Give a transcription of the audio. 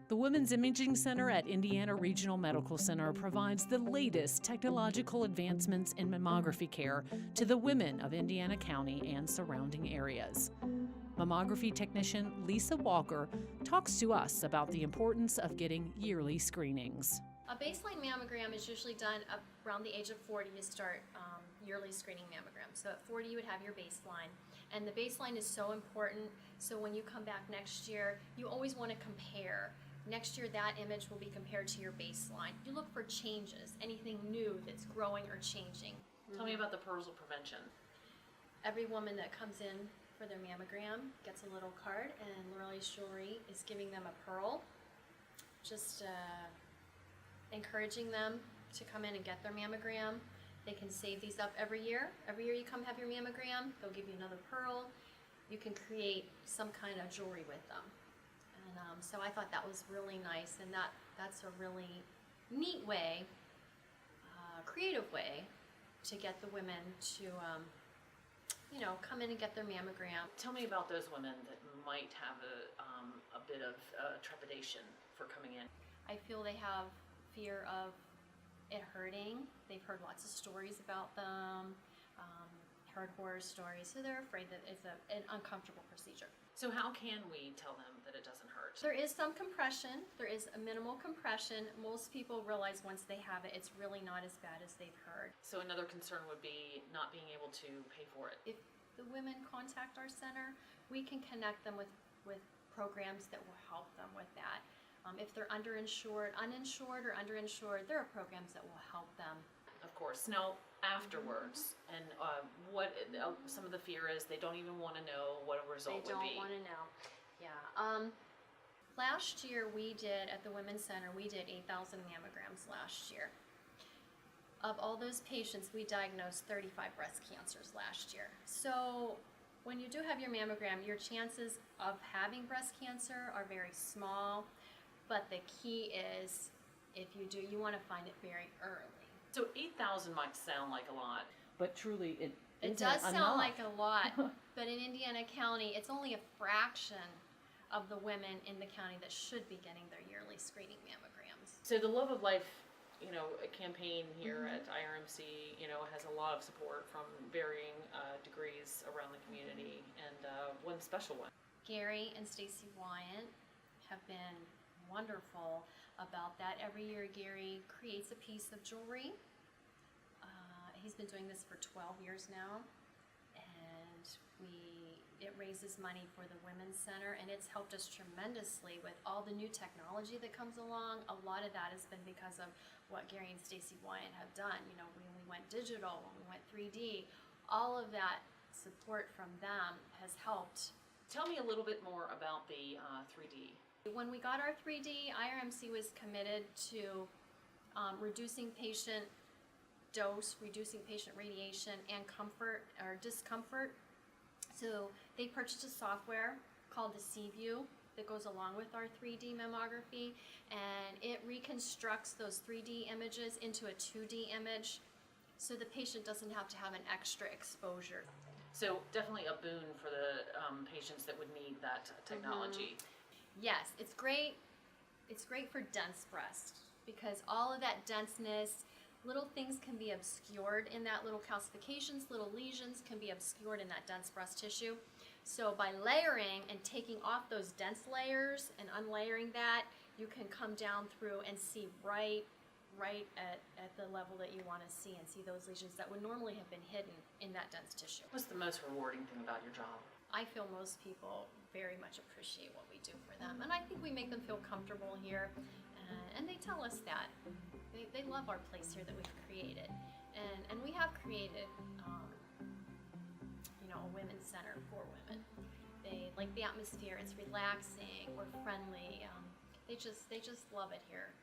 The Women's Imaging Center at Indiana Regional Medical Center provides the latest technological advancements in mammography care to the women of Indiana County and surrounding areas. Mammography technician Lisa Walker talks to us about the importance of getting yearly screenings. A baseline mammogram is usually done around the age of 40. You start yearly screening mammograms. So at 40 you would have your baseline. And the baseline is so important, so when you come back next year, you always want to compare. Next year that image will be compared to your baseline. You look for changes, anything new that's growing or changing. Tell me about the pearls of prevention. Every woman that comes in for their mammogram gets a little card, and Lorelai's Jewelry is giving them a pearl. Just encouraging them to come in and get their mammogram. They can save these up every year. Every year you come have your mammogram, they'll give you another pearl. You can create some kind of jewelry with them. And so I thought that was really nice, and that's a really neat way, creative way to get the women to come in and get their mammogram. Tell me about those women that might have a bit of trepidation for coming in. I feel they have fear of it hurting. They've heard lots of stories about them, heard horror stories, so they're afraid that it's an uncomfortable procedure. So how can we tell them that it doesn't hurt? There is some compression. There is a minimal compression. Most people realize once they have it, it's really not as bad as they've heard. So another concern would be not being able to pay for it. If the women contact our center, we can connect them with programs that will help them with that. If they're uninsured or underinsured, there are programs that will help them. Of course. Now, afterwards, and what some of the fear is, they don't even want to know what a result would be. They don't want to know. Yeah. Last year we did, at the Women's Center, we did 8,000 mammograms last year. Of all those patients, we diagnosed 35 breast cancers last year. So when you do have your mammogram, your chances of having breast cancer are very small. But the key is, if you do, you want to find it very early. So 8,000 might sound like a lot, but truly it does sound like a lot. But in Indiana County, it's only a fraction of the women in the county that should be getting their yearly screening mammograms. So the Love of Life, campaign here at IRMC, has a lot of support from varying degrees around the community, and one special one. Gary and Stacy Wyant have been wonderful about that. Every year Gary creates a piece of jewelry. He's been doing this for 12 years now, and it raises money for the Women's Center, and it's helped us tremendously with all the new technology that comes along. A lot of that has been because of what Gary and Stacy Wyant have done. When we went digital, when we went 3D, all of that support from them has helped. Tell me a little bit more about the 3D. When we got our 3D, IRMC was committed to reducing patient dose, reducing patient radiation and comfort or discomfort. So they purchased a software called the C-View that goes along with our 3D mammography, and it reconstructs those 3D images into a 2D image, so the patient doesn't have to have an extra exposure. So definitely a boon for the patients that would need that technology. Yes, it's great. It's great for dense breast, because all of that denseness, little things can be obscured in that, little calcifications, little lesions can be obscured in that dense breast tissue. So by layering and taking off those dense layers and unlayering that, you can come down through and see right at the level that you want to see, and see those lesions that would normally have been hidden in that dense tissue. What's the most rewarding thing about your job? I feel most people very much appreciate what we do for them, and I think we make them feel comfortable here, and they tell us that. They love our place here that we've created, and we have created a women's center for women. They like the atmosphere, it's relaxing, we're friendly, they just love it here.